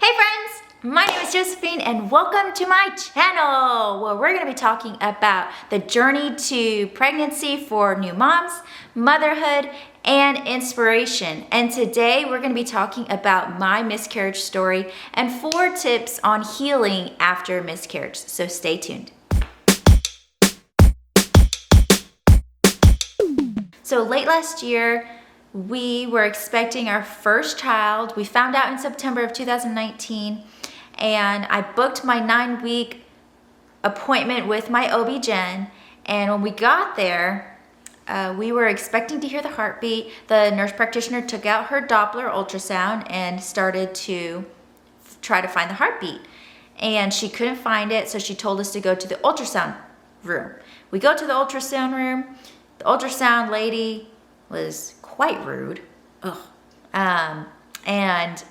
Hey friends, my name is Josephine and welcome to my channel where we're going to be talking about the journey to pregnancy for new moms, motherhood, and inspiration. And today we're going to be talking about my miscarriage story and 4 tips on healing after miscarriage. So stay tuned. So late last year, we were expecting our first child. We found out in September of 2019, and I booked my 9-week appointment with my OB-GYN. And when we got there, we were expecting to hear the heartbeat. The nurse practitioner took out her Doppler ultrasound and started to try to find the heartbeat. And she couldn't find it, so she told us to go to the ultrasound room. We go to the ultrasound room. The ultrasound lady was quite rude. And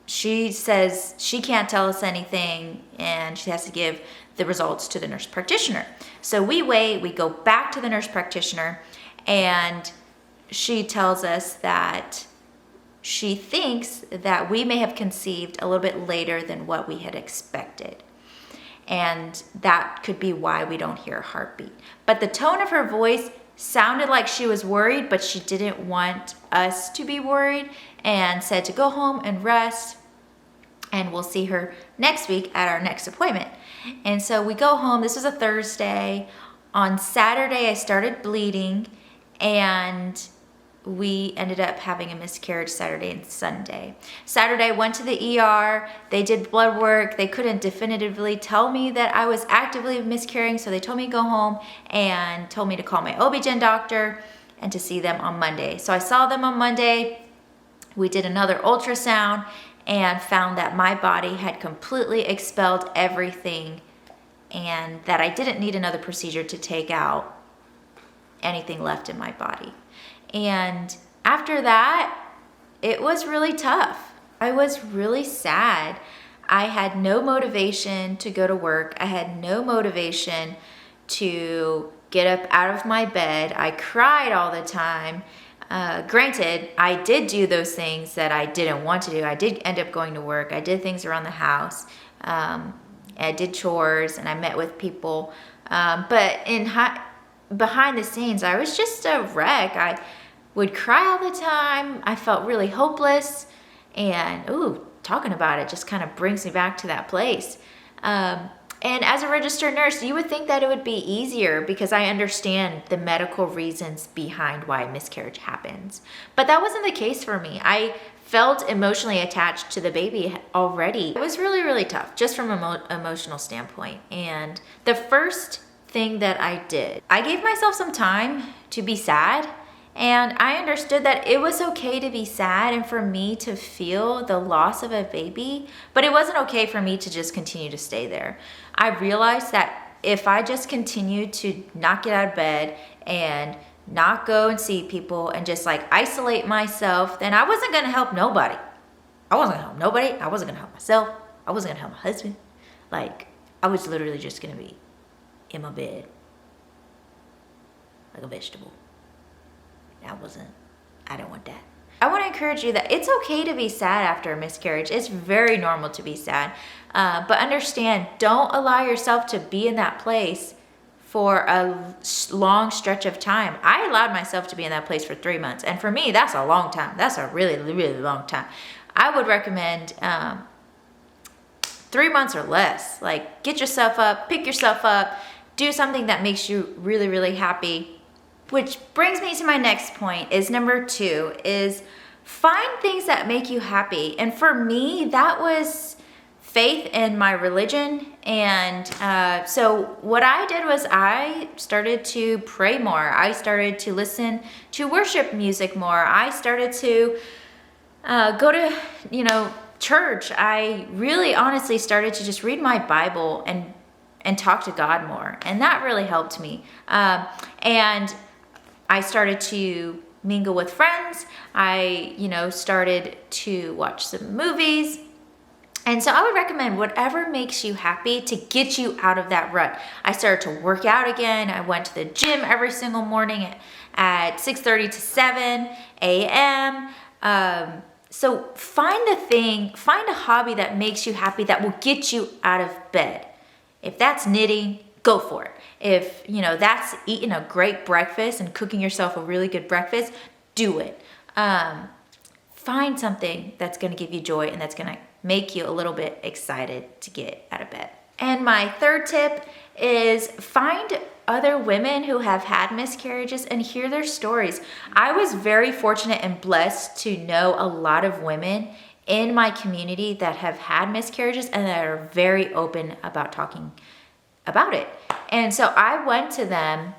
she says she can't tell us anything and she has to give the results to the nurse practitioner. So we wait, we go back to the nurse practitioner, and she tells us that she thinks that we may have conceived a little bit later than what we had expected. And that could be why we don't hear a heartbeat. But the tone of her voice sounded like she was worried, but she didn't want us to be worried and said to go home and rest, and we'll see her next week at our next appointment. And so we go home. This was a Thursday. On Saturday, I started bleeding, and we ended up having a miscarriage Saturday and Sunday. Saturday, I went to the ER. They did blood work. They couldn't definitively tell me that I was actively miscarrying, so they told me to go home and told me to call my OB-GYN doctor and to see them on Monday. So I saw them on Monday. We did another ultrasound and found that my body had completely expelled everything and that I didn't need another procedure to take out anything left in my body. And after that, it was really tough. I was really sad. I had no motivation to go to work. I had no motivation to get up out of my bed. I cried all the time. Granted, I did do those things that I didn't want to do. I did end up going to work. I did things around the house. I did chores and I met with people. But behind the scenes, I was just a wreck. I would cry all the time. I felt really hopeless. And talking about it just kind of brings me back to that place. And as a registered nurse, you would think that it would be easier because I understand the medical reasons behind why miscarriage happens. But that wasn't the case for me. I felt emotionally attached to the baby already. It was really, really tough just from an emotional standpoint. And the first thing that I did, I gave myself some time to be sad. And I understood that it was okay to be sad and for me to feel the loss of a baby, but it wasn't okay for me to just continue to stay there. I realized that if I just continued to not get out of bed and not go and see people and just like isolate myself, then I wasn't gonna help nobody. I wasn't gonna help nobody. I wasn't gonna help myself. I wasn't gonna help my husband. Like, I was literally just gonna be in my bed like a vegetable. I don't want that. I want to encourage you that it's okay to be sad after a miscarriage. It's very normal to be sad. But understand, don't allow yourself to be in that place for a long stretch of time. I allowed myself to be in that place for 3 months. And for me, that's a long time. That's a really, really long time. I would recommend 3 months or less. Like, get yourself up, pick yourself up, do something that makes you really, really happy. Which brings me to my next point, is number 2, is find things that make you happy. And for me, that was faith in my religion. And so what I did was I started to pray more. I started to listen to worship music more. I started to go to, church. I really honestly started to just read my Bible and talk to God more. And that really helped me. And I started to mingle with friends. I, started to watch some movies. And so I would recommend whatever makes you happy to get you out of that rut. I started to work out again. I went to the gym every single morning at 6:30 to 7 a.m. So find a hobby that makes you happy, that will get you out of bed. If that's knitting, go for it. If, that's eating a great breakfast and cooking yourself a really good breakfast, do it. Find something that's going to give you joy and that's going to make you a little bit excited to get out of bed. And my third tip is find other women who have had miscarriages and hear their stories. I was very fortunate and blessed to know a lot of women in my community that have had miscarriages and that are very open about talking about it. And so I went to them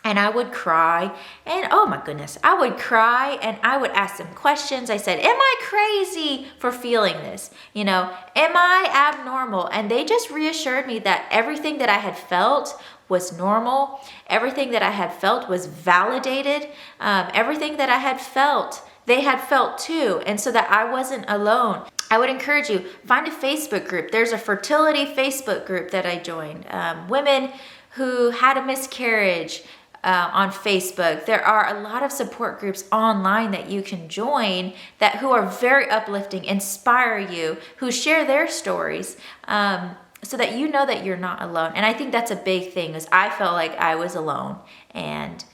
and I would cry, and oh my goodness, I would cry and I would ask them questions. I said, am I crazy for feeling this? Am I abnormal? And they just reassured me that everything that I had felt was normal. Everything that I had felt was validated. Everything that I had felt, they had felt too. And so that I wasn't alone. I would encourage you, find a Facebook group. There's a fertility Facebook group that I joined. Women who had a miscarriage, on Facebook. There are a lot of support groups online that you can join who are very uplifting, inspire you, who share their stories, so that you know that you're not alone. And I think that's a big thing, is I felt like I was alone and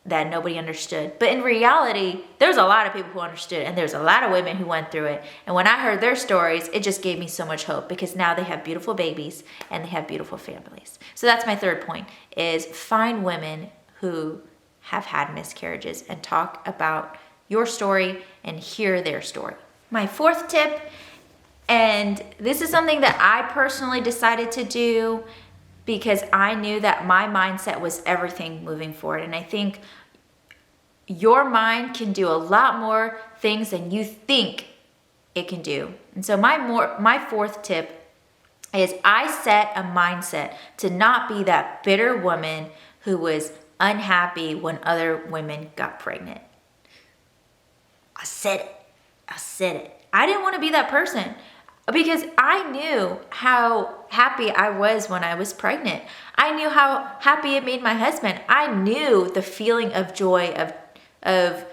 that nobody understood. But in reality, there's a lot of people who understood, and there's a lot of women who went through it. And when I heard their stories, it just gave me so much hope, because now they have beautiful babies and they have beautiful families. So that's my third point, is find women who have had miscarriages and talk about your story and hear their story. My fourth tip, and this is something that I personally decided to do because I knew that my mindset was everything moving forward. And I think your mind can do a lot more things than you think it can do. And so my fourth tip is I set a mindset to not be that bitter woman who was unhappy when other women got pregnant. I said it. I didn't want to be that person, because I knew how happy I was when I was pregnant. I knew how happy it made my husband. I knew the feeling of joy of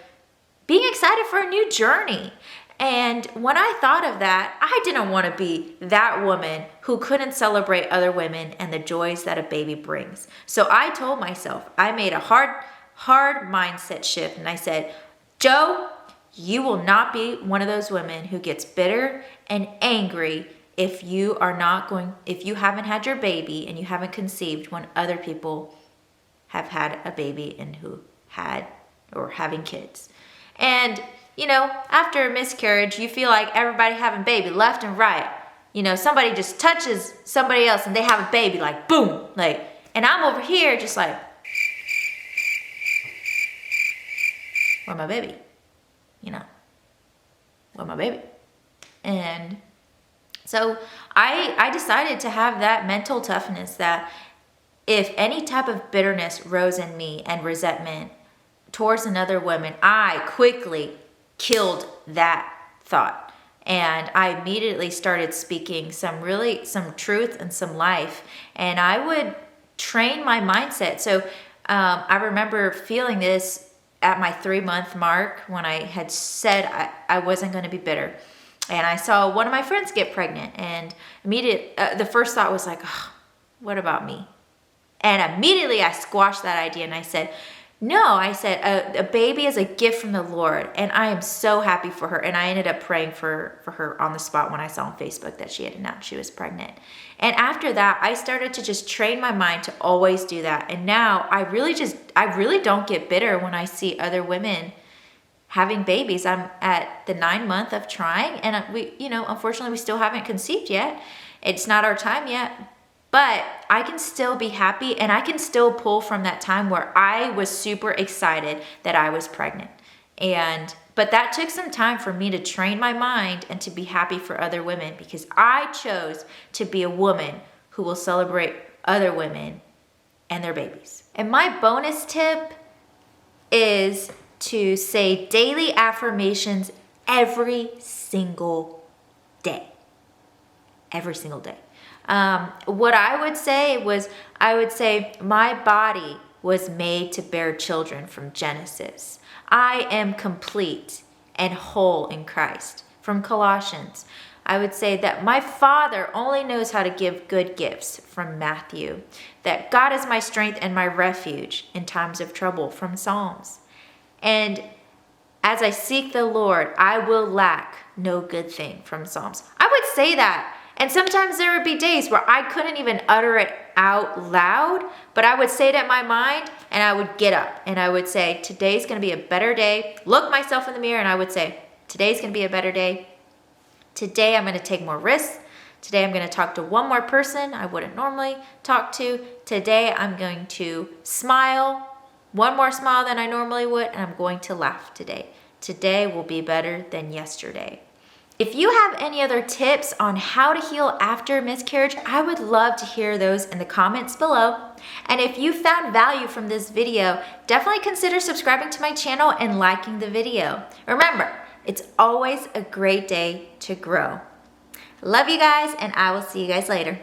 being excited for a new journey. And when I thought of that, I didn't want to be that woman who couldn't celebrate other women and the joys that a baby brings. So I told myself, I made a hard mindset shift, and I said, Joe, you will not be one of those women who gets bitter and angry if you haven't had your baby and you haven't conceived when other people have had a baby and who had or having kids. And after a miscarriage, you feel like everybody having baby left and right. Somebody just touches somebody else and they have a baby, like boom, and I'm over here just like, where my baby? Where my baby? And so I decided to have that mental toughness that if any type of bitterness rose in me and resentment towards another woman, I quickly killed that thought. And I immediately started speaking some truth and some life. And I would train my mindset. So I remember feeling this at my 3-month mark when I had said I wasn't going to be bitter. And I saw one of my friends get pregnant, and the first thought was like, oh, what about me? And immediately I squashed that idea and I said, no, I said, a baby is a gift from the Lord, and I am so happy for her. And I ended up praying for her on the spot when I saw on Facebook that she had announced she was pregnant. And after that, I started to just train my mind to always do that. And now I really don't get bitter when I see other women having babies. I'm at the 9th month of trying, and unfortunately we still haven't conceived yet. It's not our time yet. But I can still be happy, and I can still pull from that time where I was super excited that I was pregnant. But that took some time for me to train my mind and to be happy for other women, because I chose to be a woman who will celebrate other women and their babies. And my bonus tip is to say daily affirmations every single day. Every single day. What I would say my body was made to bear children from Genesis. I am complete and whole in Christ. From Colossians, I would say that my Father only knows how to give good gifts. From Matthew, that God is my strength and my refuge in times of trouble. From Psalms, and as I seek the Lord, I will lack no good thing. From Psalms. I would say that. And sometimes there would be days where I couldn't even utter it out loud, but I would say it in my mind and I would get up and I would say, today's going to be a better day. Look myself in the mirror and I would say, today's going to be a better day. Today I'm going to take more risks. Today I'm going to talk to one more person I wouldn't normally talk to. Today I'm going to smile, one more smile than I normally would, and I'm going to laugh today. Today will be better than yesterday. If you have any other tips on how to heal after miscarriage, I would love to hear those in the comments below. And if you found value from this video, definitely consider subscribing to my channel and liking the video. Remember, it's always a great day to grow. Love you guys, and I will see you guys later.